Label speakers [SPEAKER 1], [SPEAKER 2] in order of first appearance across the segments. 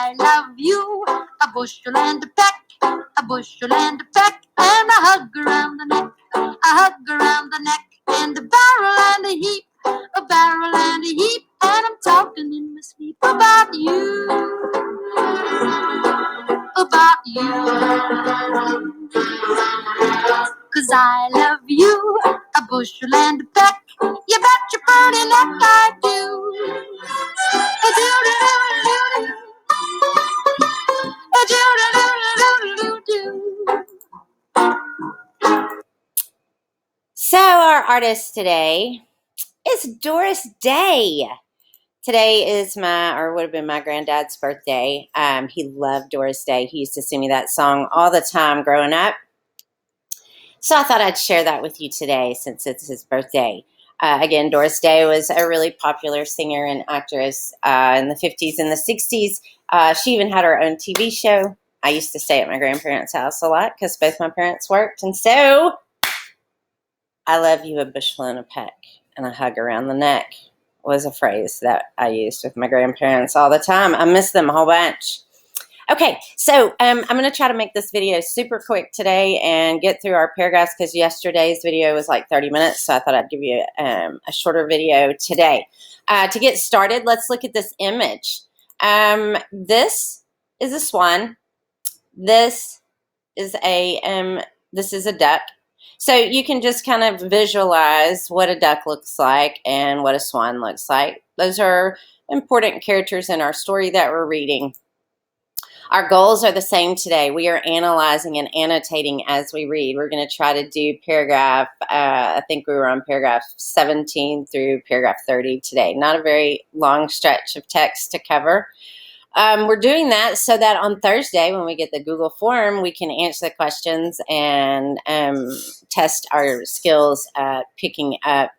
[SPEAKER 1] I love you a bushel and a peck, a bushel and a peck, and a hug around the neck, a hug around the neck, and a barrel and a heap, a barrel and a heap, and I'm talking in my sleep about you, about you. 'Cause I love you a bushel and a peck, you bet your pretty neck I do.
[SPEAKER 2] So our artist today is Doris Day. Today is would have been my granddad's birthday. He loved Doris Day. He used to sing me that song all the time growing up. So I thought I'd share that with you today since it's his birthday. Again, Doris Day was a really popular singer and actress in the 50s and the 60s. She even had her own TV show. I used to stay at my grandparents' house a lot because both my parents worked. And so I love you a bushel and a peck and a hug around the neck was a phrase that I used with my grandparents all the time. I miss them a whole bunch. Okay, so I'm going to try to make this video super quick today and get through our paragraphs because yesterday's video was like 30 minutes, so I thought I'd give you a shorter video today. To get started, let's look at this image. This is a swan. This is a duck. So you can just kind of visualize what a duck looks like and what a swan looks like. Those are important characters in our story that we're reading. Our goals are the same today. We are analyzing and annotating as we read. We're going to try to do paragraph, I think we were on paragraph 17 through paragraph 30 today. Not a very long stretch of text to cover. We're doing that so that on Thursday, when we get the Google form, we can answer the questions and test our skills at picking up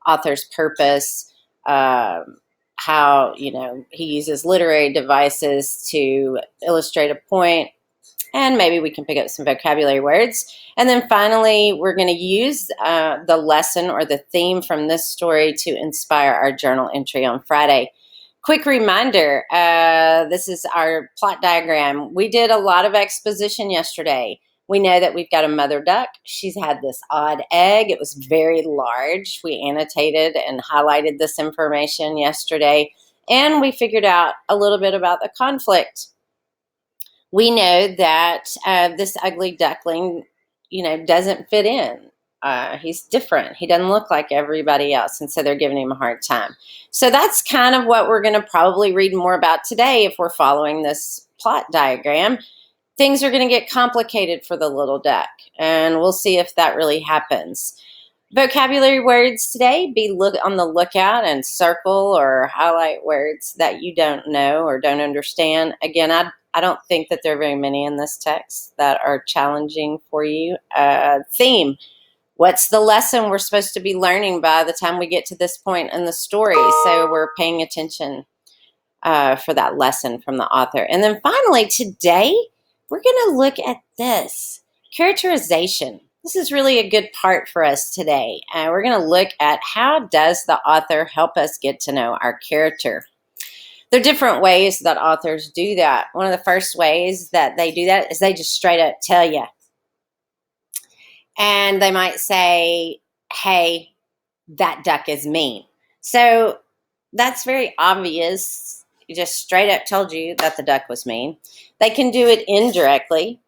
[SPEAKER 2] author's purpose, how, he uses literary devices to illustrate a point, and maybe we can pick up some vocabulary words. And then finally, we're going to use the lesson or the theme from this story to inspire our journal entry on Friday. Quick reminder, this is our plot diagram. We did a lot of exposition yesterday. We know that we've got a mother duck. She's had this odd egg. It was very large. We annotated and highlighted this information yesterday, and we figured out a little bit about the conflict. We know that this ugly duckling, doesn't fit in. He's different. He doesn't look like everybody else, and so they're giving him a hard time. So that's kind of what we're going to probably read more about today if we're following this plot diagram. Things are going to get complicated for the little duck, and we'll see if that really happens. Vocabulary words today, be on the lookout and circle or highlight words that you don't know or don't understand. Again, I don't think that there are very many in this text that are challenging for you. Theme. What's the lesson we're supposed to be learning by the time we get to this point in the story? So we're paying attention for that lesson from the author. And then finally, today, we're going to look at this, characterization. This is really a good part for us today. We're going to look at how does the author help us get to know our character. There are different ways that authors do that. One of the first ways that they do that is they just straight up tell you. And they might say, hey, that duck is mean. So that's very obvious. He just straight up told you that the duck was mean. They can do it indirectly.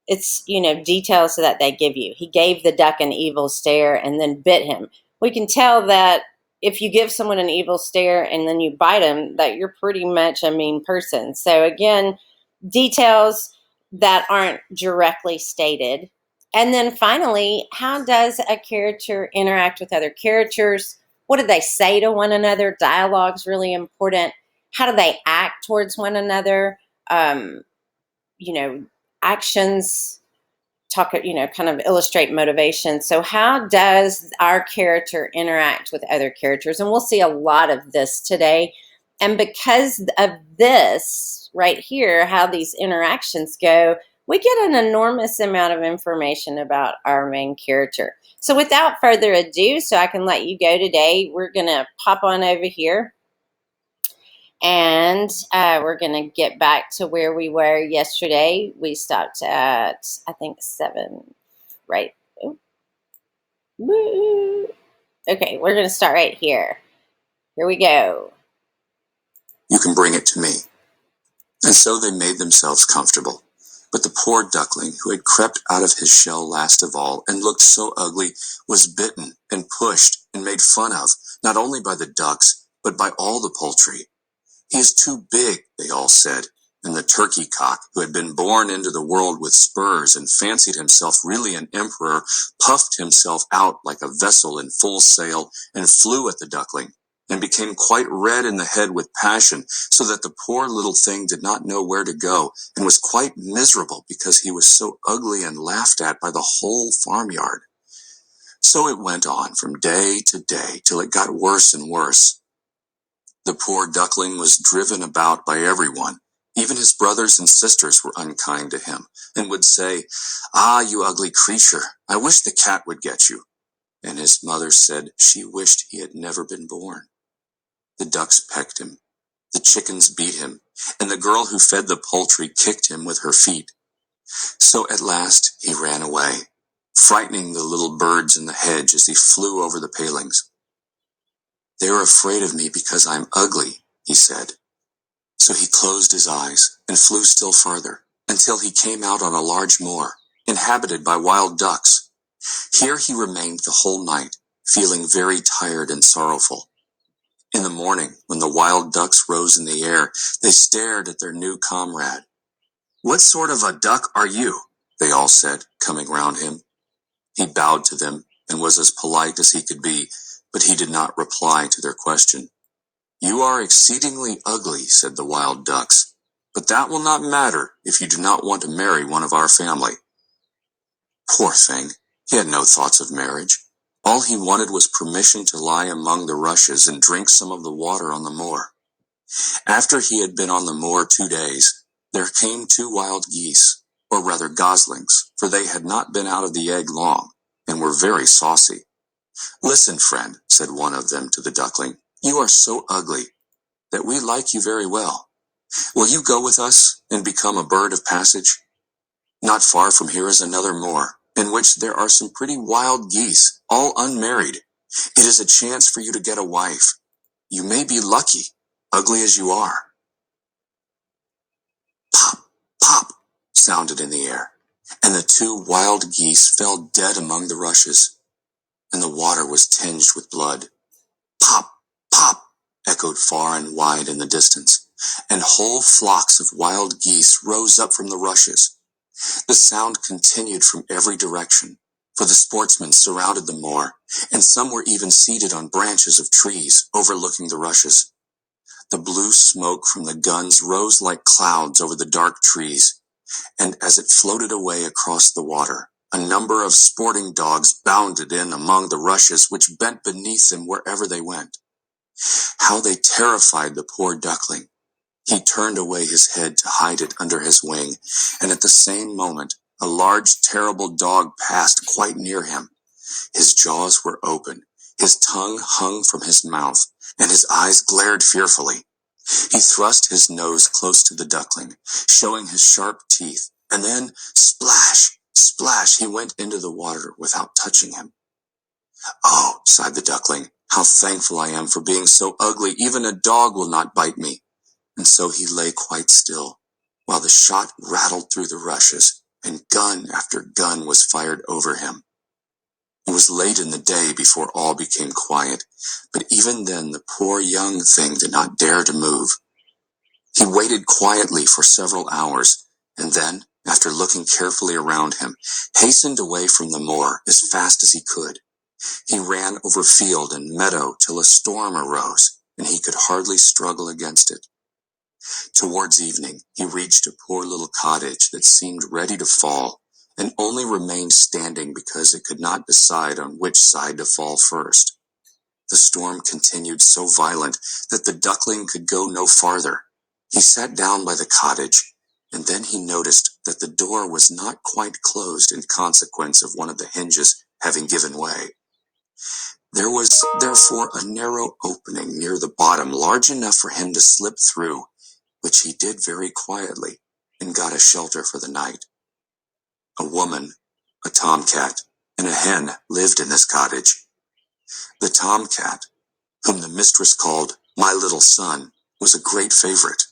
[SPEAKER 2] It's, details that they give you. He gave the duck an evil stare and then bit him. We can tell that if you give someone an evil stare and then you bite them, that you're pretty much a mean person. So again, details that aren't directly stated. And then finally, how does a character interact with other characters? What do they say to one another? Dialogue's really important. How do they act towards one another? Actions kind of illustrate motivation. So how does our character interact with other characters? And we'll see a lot of this today. And because of this right here, how these interactions go, we get an enormous amount of information about our main character. So without further ado, so I can let you go today, we're going to pop on over here And we're going to get back to where we were yesterday. We stopped at, I think, 7, right? Okay, we're going to start right here. Here we go.
[SPEAKER 3] You can bring it to me. And so they made themselves comfortable. But the poor duckling, who had crept out of his shell last of all and looked so ugly, was bitten and pushed and made fun of, not only by the ducks, but by all the poultry. He is too big, they all said, and the turkey cock, who had been born into the world with spurs and fancied himself really an emperor, puffed himself out like a vessel in full sail and flew at the duckling, and became quite red in the head with passion, so that the poor little thing did not know where to go, and was quite miserable because he was so ugly and laughed at by the whole farmyard. So it went on from day to day till it got worse and worse. The poor duckling was driven about by everyone. Even his brothers and sisters were unkind to him, and would say, "Ah, you ugly creature, I wish the cat would get you." And his mother said she wished he had never been born. The ducks pecked him, the chickens beat him, and the girl who fed the poultry kicked him with her feet. So at last he ran away, frightening the little birds in the hedge as he flew over the palings. "They are afraid of me because I'm ugly," he said. So he closed his eyes and flew still farther, until he came out on a large moor, inhabited by wild ducks. Here he remained the whole night, feeling very tired and sorrowful. In the morning, when the wild ducks rose in the air, they stared at their new comrade. "What sort of a duck are you?" they all said, coming round him. He bowed to them and was as polite as he could be, but he did not reply to their question. "You are exceedingly ugly," said the wild ducks, "but that will not matter if you do not want to marry one of our family." Poor thing, he had no thoughts of marriage. All he wanted was permission to lie among the rushes and drink some of the water on the moor. After he had been on the moor 2 days, there came 2 wild geese, or rather goslings, for they had not been out of the egg long, and were very saucy. "Listen, friend," said one of them to the duckling, "you are so ugly that we like you very well. Will you go with us and become a bird of passage? Not far from here is another moor, in which there are some pretty wild geese, all unmarried. It is a chance for you to get a wife. You may be lucky, ugly as you are." Pop, pop, sounded in the air, and the 2 wild geese fell dead among the rushes, and the water was tinged with blood. Pop, pop, echoed far and wide in the distance, and whole flocks of wild geese rose up from the rushes. The sound continued from every direction, for the sportsmen surrounded the moor, and some were even seated on branches of trees overlooking the rushes. The blue smoke from the guns rose like clouds over the dark trees, and as it floated away across the water, a number of sporting dogs bounded in among the rushes which bent beneath them wherever they went. How they terrified the poor duckling! He turned away his head to hide it under his wing, and at the same moment a large terrible dog passed quite near him. His jaws were open, his tongue hung from his mouth, and his eyes glared fearfully. He thrust his nose close to the duckling, showing his sharp teeth, and then splash, splash, he went into the water without touching him. "Oh," sighed the duckling, "how thankful I am for being so ugly, even a dog will not bite me." And so he lay quite still, while the shot rattled through the rushes, and gun after gun was fired over him. It was late in the day before all became quiet, but even then the poor young thing did not dare to move. He waited quietly for several hours, and then, after looking carefully around him, hastened away from the moor as fast as he could. He ran over field and meadow till a storm arose, and he could hardly struggle against it. Towards evening, he reached a poor little cottage that seemed ready to fall, and only remained standing because it could not decide on which side to fall first. The storm continued so violent that the duckling could go no farther. He sat down by the cottage, and then he noticed that the door was not quite closed in consequence of one of the hinges having given way. There was therefore a narrow opening near the bottom, large enough for him to slip through, which he did very quietly, and got a shelter for the night. A woman, a tomcat, and a hen lived in this cottage. The tomcat, whom the mistress called my little son, was a great favorite.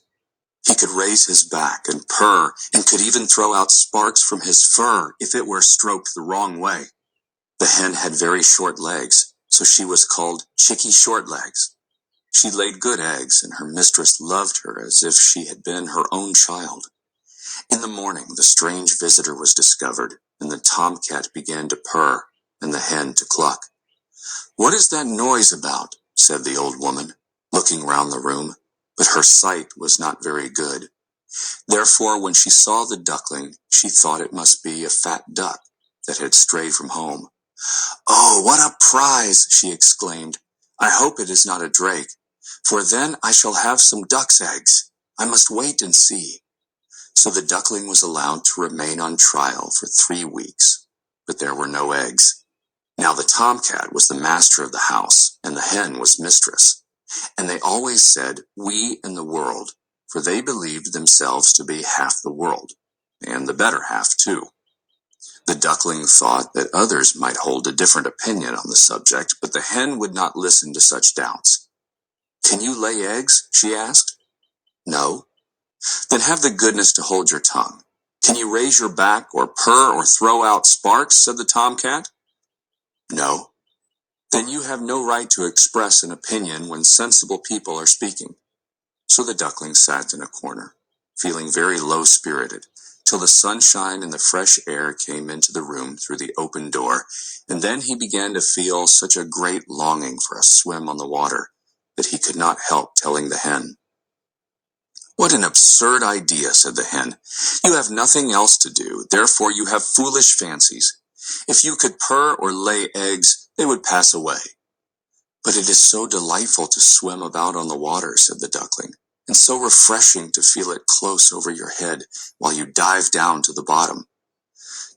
[SPEAKER 3] He could raise his back and purr, and could even throw out sparks from his fur if it were stroked the wrong way. The hen had very short legs, so she was called Chickie Shortlegs. She laid good eggs, and her mistress loved her as if she had been her own child. In the morning, the strange visitor was discovered, and the tomcat began to purr, and the hen to cluck. "What is that noise about?" said the old woman, looking round the room, but her sight was not very good. Therefore, when she saw the duckling, she thought it must be a fat duck that had strayed from home. "Oh, what a prize!" she exclaimed. "I hope it is not a drake, for then I shall have some duck's eggs. I must wait and see." So the duckling was allowed to remain on trial for 3 weeks, but there were no eggs. Now the tomcat was the master of the house, and the hen was mistress, and they always said, "we and the world," for they believed themselves to be half the world, and the better half too. The duckling thought that others might hold a different opinion on the subject, but the hen would not listen to such doubts. "Can you lay eggs?" she asked. "No." "Then have the goodness to hold your tongue. Can you raise your back, or purr, or throw out sparks?" said the tomcat. "No." "Then you have no right to express an opinion when sensible people are speaking." So the duckling sat in a corner, feeling very low-spirited, till the sunshine and the fresh air came into the room through the open door, and then he began to feel such a great longing for a swim on the water that he could not help telling the hen. "What an absurd idea," said the hen. "You have nothing else to do, therefore you have foolish fancies. If you could purr or lay eggs, they would pass away." "But it is so delightful to swim about on the water," said the duckling, "and so refreshing to feel it close over your head while you dive down to the bottom."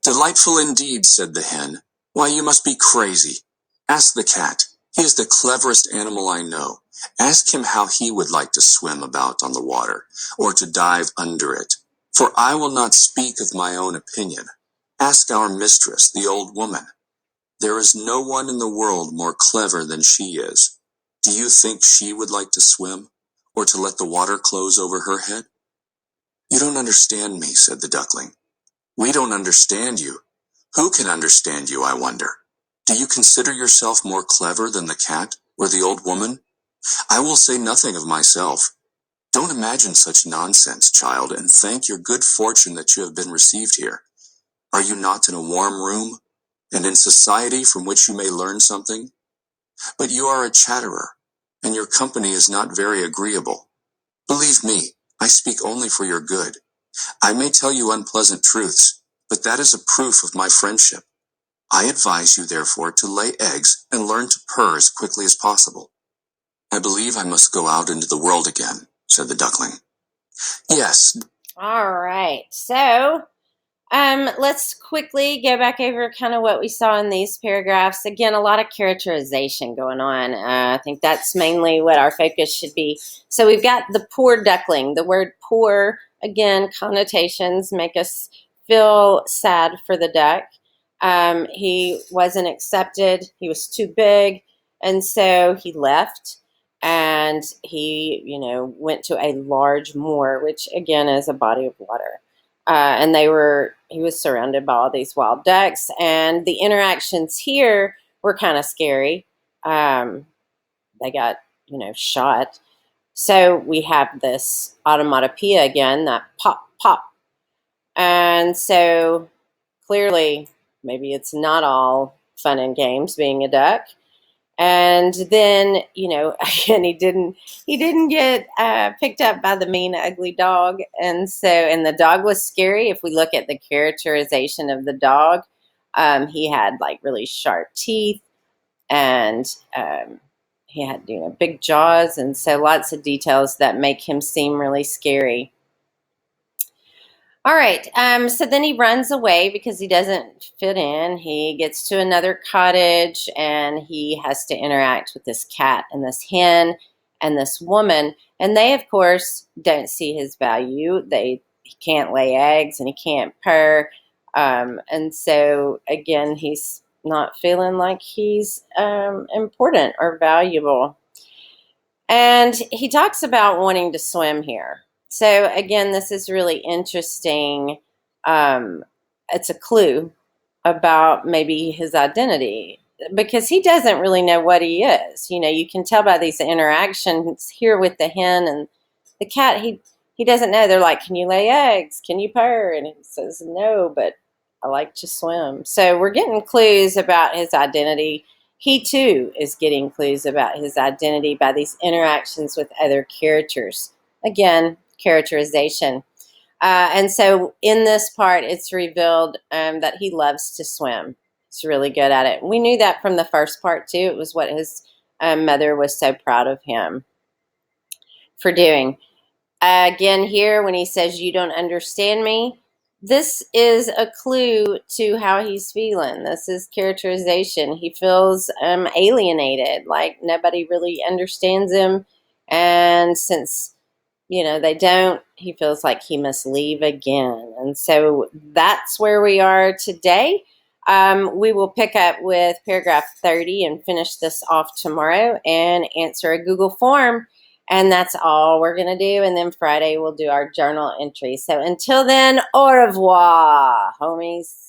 [SPEAKER 3] "Delightful indeed," said the hen. "Why, you must be crazy. Ask the cat. He is the cleverest animal I know. Ask him how he would like to swim about on the water, or to dive under it. For I will not speak of my own opinion. Ask our mistress, the old woman. There is no one in the world more clever than she is. Do you think she would like to swim, or to let the water close over her head?" "You don't understand me," said the duckling. "We don't understand you. Who can understand you, I wonder? Do you consider yourself more clever than the cat, or the old woman? I will say nothing of myself. Don't imagine such nonsense, child, and thank your good fortune that you have been received here. Are you not in a warm room, and in society from which you may learn something? But you are a chatterer, and your company is not very agreeable. Believe me, I speak only for your good. I may tell you unpleasant truths, but that is a proof of my friendship. I advise you, therefore, to lay eggs and learn to purr as quickly as possible." "I believe I must go out into the world again," said the duckling. "Yes."
[SPEAKER 2] All right. So let's quickly go back over kind of what we saw in these paragraphs. Again, a lot of characterization going on. I think that's mainly what our focus should be. So we've got the poor duckling. The word poor, again, connotations make us feel sad for the duck. He wasn't accepted. He was too big. And so he left. And he, went to a large moor, which again is a body of water. And he was surrounded by all these wild ducks, and the interactions here were kind of scary. They got, shot. So we have this automatopoeia again, that pop, pop. And so clearly, maybe it's not all fun and games being a duck. And then, again, he didn't get picked up by the mean, ugly dog. And the dog was scary. If we look at the characterization of the dog, he had like really sharp teeth, and he had, big jaws. And so lots of details that make him seem really scary. All right. So then he runs away because he doesn't fit in. He gets to another cottage and he has to interact with this cat and this hen and this woman. And they, of course, don't see his value. He can't lay eggs and he can't purr. And so, again, he's not feeling like he's important or valuable. And he talks about wanting to swim here. So, again, this is really interesting. It's a clue about maybe his identity because he doesn't really know what he is. You know, you can tell by these interactions here with the hen and the cat. He doesn't know. They're like, "Can you lay eggs? Can you purr?" And he says, "No, but I like to swim." So we're getting clues about his identity. He too is getting clues about his identity by these interactions with other characters. Again, characterization. And so in this part, it's revealed that he loves to swim. He's really good at it. We knew that from the first part too. It was what his mother was so proud of him for doing. Again, here when he says, "You don't understand me," this is a clue to how he's feeling. This is characterization. He feels alienated, like nobody really understands him. And since they don't, he feels like he must leave again. And so that's where we are today. We will pick up with paragraph 30 and finish this off tomorrow and answer a Google form. And that's all we're going to do. And then Friday we'll do our journal entry. So until then, au revoir, homies.